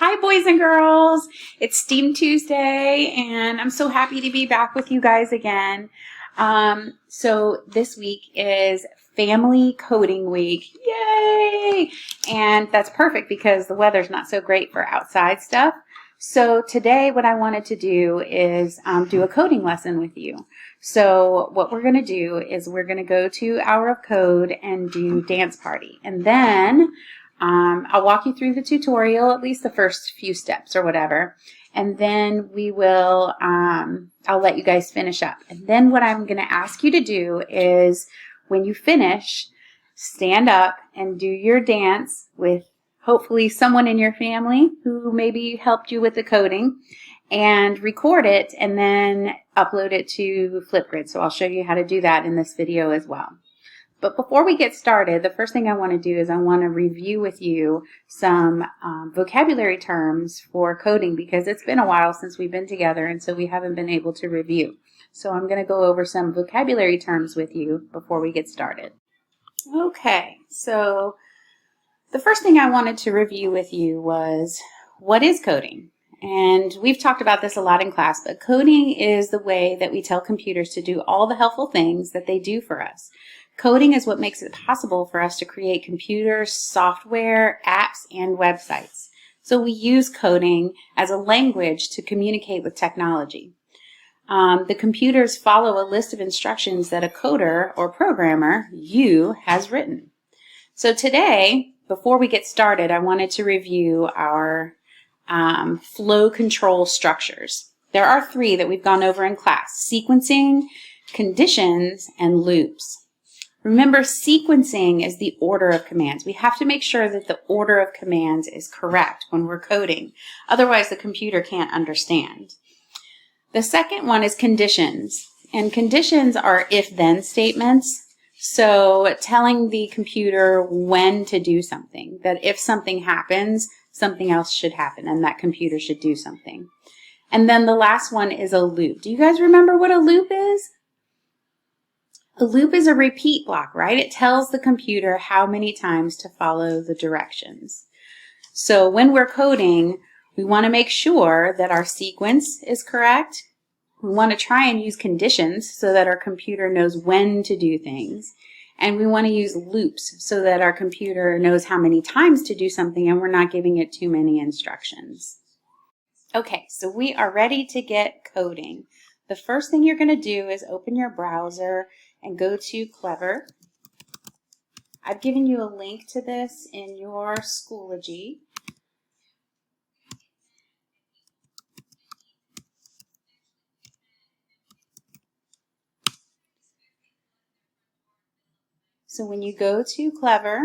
Hi, boys and girls. It's STEAM Tuesday, and I'm so happy to be back with you guys again. So this week is Family Coding Week. Yay! And that's perfect because the weather's not so great for outside stuff. So today what I wanted to do is do a coding lesson with you. So what we're going to do is we're going to go to Hour of Code and do Dance Party. And then I'll walk you through the tutorial, at least the first few steps or whatever, and then we will, I'll let you guys finish up. And then what I'm going to ask you to do is when you finish, stand up and do your dance with hopefully someone in your family who maybe helped you with the coding, and record it and then upload it to Flipgrid. So I'll show you how to do that in this video as well. But before we get started, the first thing I want to do is I want to review with you some vocabulary terms for coding because it's been a while since we've been together and so we haven't been able to review. So I'm going to go over some vocabulary terms with you before we get started. Okay, so the first thing I wanted to review with you was what is coding? And we've talked about this a lot in class, but coding is the way that we tell computers to do all the helpful things that they do for us. Coding is what makes it possible for us to create computers, software, apps, and websites. So we use coding as a language to communicate with technology. The computers follow a list of instructions that a coder or programmer, you, has written. So today, before we get started, I wanted to review our flow control structures. There are three that we've gone over in class: sequencing, conditions, and loops. Remember, sequencing is the order of commands. We have to make sure that the order of commands is correct when we're coding. Otherwise, the computer can't understand. The second one is conditions. And conditions are if-then statements. So telling the computer when to do something, that if something happens, something else should happen, and that computer should do something. And then the last one is a loop. Do you guys remember what a loop is? A loop is a repeat block, right? It tells the computer how many times to follow the directions. So when we're coding, we want to make sure that our sequence is correct. We want to try and use conditions so that our computer knows when to do things. And we want to use loops so that our computer knows how many times to do something and we're not giving it too many instructions. Okay, so we are ready to get coding. The first thing you're going to do is open your browser and go to Clever. I've given you a link to this in your Schoology. So when you go to Clever,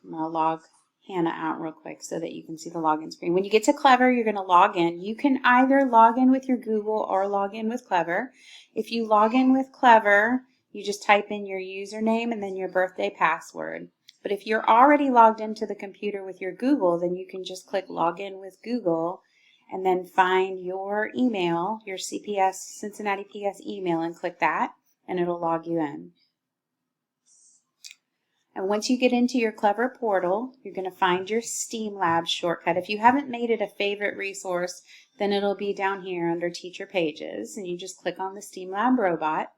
I'm going to log Hannah out real quick so that you can see the login screen. When you get to Clever, you're going to log in. You can either log in with your Google or log in with Clever. If you log in with Clever, you just type in your username and then your birthday password. But if you're already logged into the computer with your Google, then you can just click Login with Google and then find your email, your CPS, Cincinnati PS email, and click that, and it'll log you in. And once you get into your Clever portal, you're going to find your STEAM Lab shortcut. If you haven't made it a favorite resource, then it'll be down here under Teacher Pages, and you just click on the STEAM Lab robot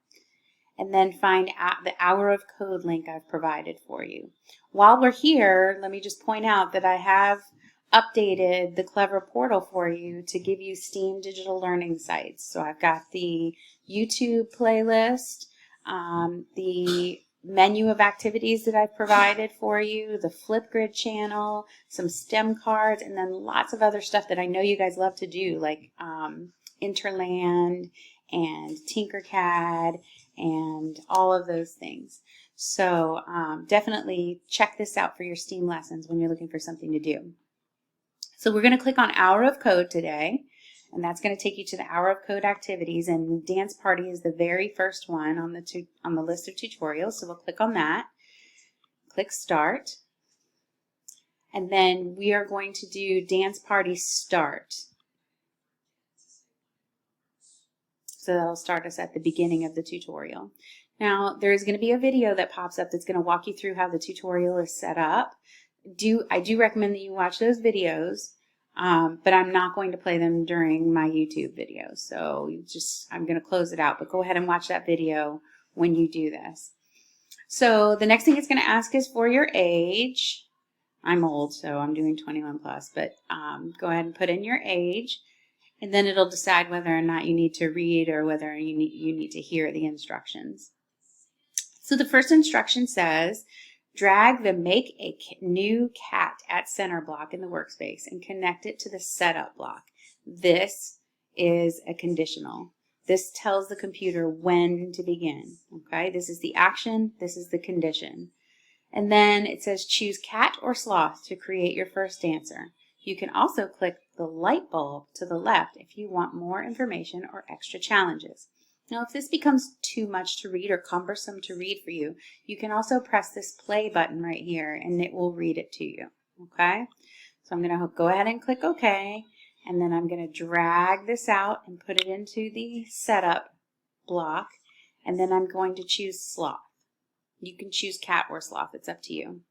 and then find the Hour of Code link I've provided for you. While we're here, let me just point out that I have updated the Clever portal for you to give you STEAM digital learning sites. So I've got the YouTube playlist, the menu of activities that I've provided for you, the Flipgrid channel, some STEM cards, and then lots of other stuff that I know you guys love to do, like Interland and Tinkercad and all of those things. So definitely check this out for your STEAM lessons when you're looking for something to do. So we're going to click on Hour of Code today, and that's going to take you to the Hour of Code activities, and Dance Party is the very first one on the list of tutorials. So we'll click on that, click Start, and then we are going to do Dance Party Start. So that'll start us at the beginning of the tutorial. Now, there's going to be a video that pops up that's going to walk you through how the tutorial is set up. I do recommend that you watch those videos. but I'm not going to play them during my YouTube video. So I'm going to close it out, but go ahead and watch that video when you do this. So the next thing it's going to ask is for your age. I'm old, so I'm doing 21 plus, but go ahead and put in your age, and then it'll decide whether or not you need to read or whether you need to hear the instructions. So the first instruction says, drag the Make a New Cat at Center block in the workspace and connect it to the Setup block. This is a conditional. This tells the computer when to begin. Okay, this is the action, this is the condition. And then it says choose cat or sloth to create your first dancer. You can also click the light bulb to the left if you want more information or extra challenges. Now, if this becomes too much to read or cumbersome to read for you, you can also press this play button right here and it will read it to you. Okay? So I'm going to go ahead and click OK, and then I'm going to drag this out and put it into the setup block, and then I'm going to choose sloth. You can choose cat or sloth, it's up to you.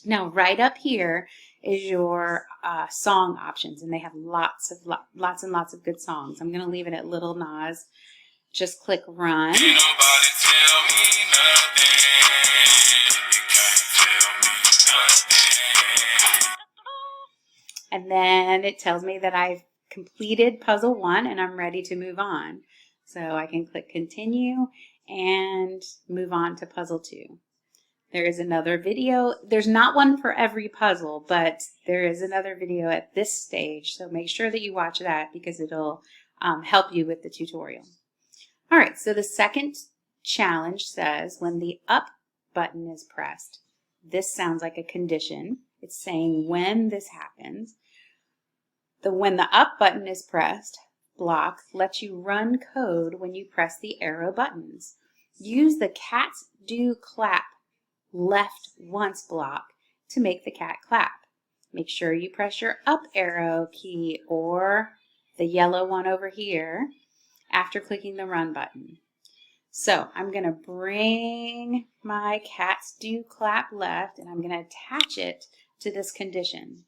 Now, right up here is your song options, and they have lots and lots of good songs. I'm going to leave it at Little Nas. Just click run. And then it tells me that I've completed puzzle 1 and I'm ready to move on. So I can click continue and move on to puzzle 2. There is another video. There's not one for every puzzle, but there is another video at this stage. So make sure that you watch that because it'll help you with the tutorial. All right, so the second challenge says when the up button is pressed. This sounds like a condition. It's saying when this happens. When the up button is pressed block lets you run code when you press the arrow buttons. Use the cats do clap left once block to make the cat clap. Make sure you press your up arrow key or the yellow one over here after clicking the run button. So I'm going to bring my cats do clap left and I'm going to attach it to this condition.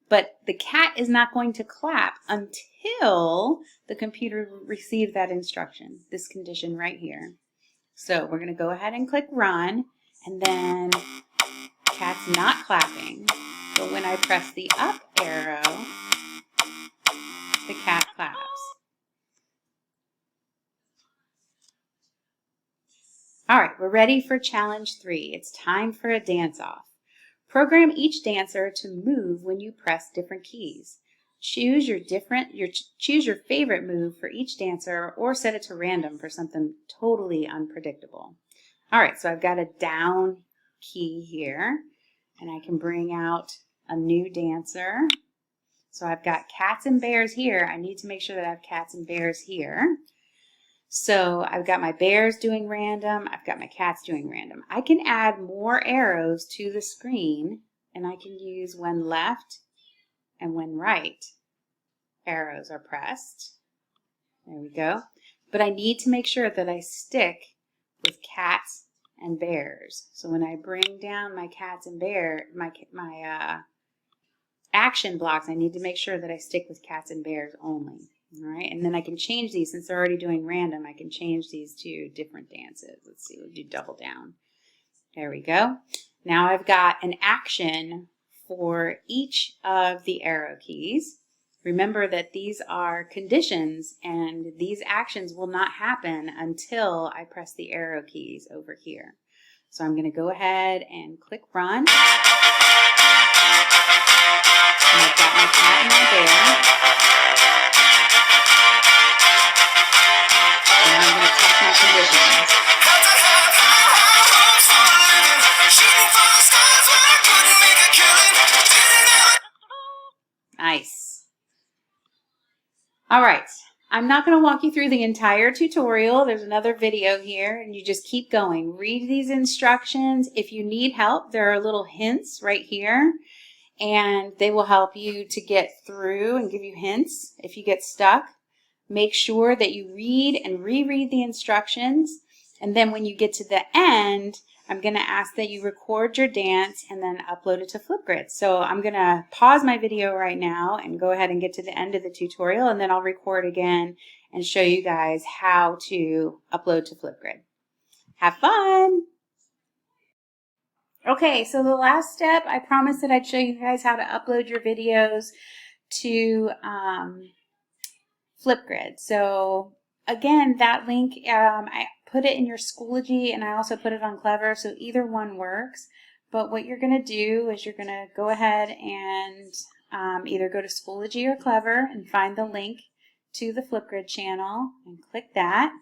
But the cat is not going to clap until the computer receives that instruction, this condition right here. So we're going to go ahead and click run, and then cat's not clapping. But when I press the up arrow, the cat claps. All right, we're ready for challenge 3. It's time for a dance-off. Program each dancer to move when you press different keys. Choose your favorite move for each dancer or set it to random for something totally unpredictable. All right, so I've got a down key here, and I can bring out a new dancer. So I've got cats and bears here. I need to make sure that I have cats and bears here. So I've got my bears doing random. I've got my cats doing random. I can add more arrows to the screen, and I can use when left and when right arrows are pressed. There we go. But I need to make sure that I stick with cats and bears. So when I bring down my cats and bear, my action blocks, I need to make sure that I stick with cats and bears only. All right, and then I can change these, since they're already doing random, I can change these to different dances. Let's see, we'll do double down. There we go. Now I've got an action for each of the arrow keys. Remember that these are conditions, and these actions will not happen until I press the arrow keys over here. So I'm going to go ahead and click run. And I've got my cat and my bear. And I'm going to test my conditions. Nice. All right. I'm not going to walk you through the entire tutorial. There's another video here, and you just keep going. Read these instructions. If you need help, there are little hints right here, and they will help you to get through and give you hints if you get stuck. Make sure that you read and reread the instructions, and then when you get to the end, I'm going to ask that you record your dance and then upload it to Flipgrid. So I'm going to pause my video right now and go ahead and get to the end of the tutorial, and then I'll record again and show you guys how to upload to Flipgrid. Have fun! Okay, so the last step, I promised that I'd show you guys how to upload your videos to Flipgrid. So again, that link, I put it in your Schoology and I also put it on Clever, so either one works. But what you're going to do is you're going to go ahead and either go to Schoology or Clever and find the link to the Flipgrid channel and click that.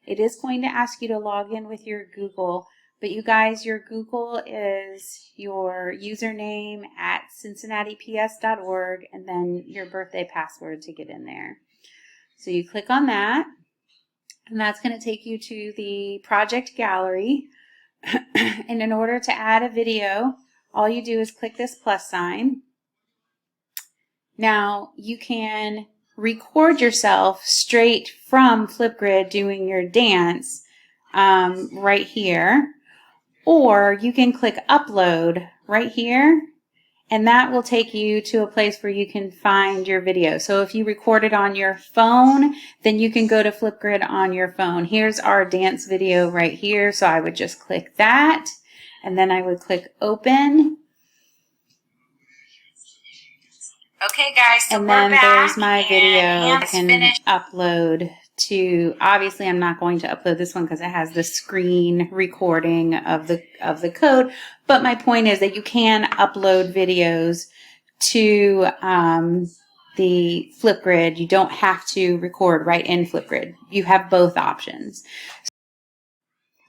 It is going to ask you to log in with your Google, but you guys, your Google is your username at cincinnatips.org and then your birthday password to get in there. So you click on that, and that's going to take you to the project gallery. And in order to add a video, all you do is click this plus sign. Now you can record yourself straight from Flipgrid doing your dance right here, or you can click upload right here, and that will take you to a place where you can find your video. So if you record it on your phone, then you can go to Flipgrid on your phone. Here's our dance video right here, so I would just click that, and then I would click open. Okay, guys, so and we're then back, there's my video. I can finished. upload to, obviously I'm not going to upload this one because it has the screen recording of the code, but my point is that you can upload videos to the Flipgrid. You don't have to record right in Flipgrid. You have both options.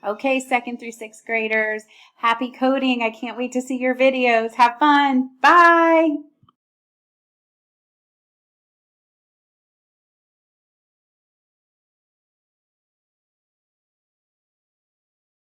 Okay, 2nd through 6th graders, happy coding. I can't wait to see your videos. Have fun. Bye.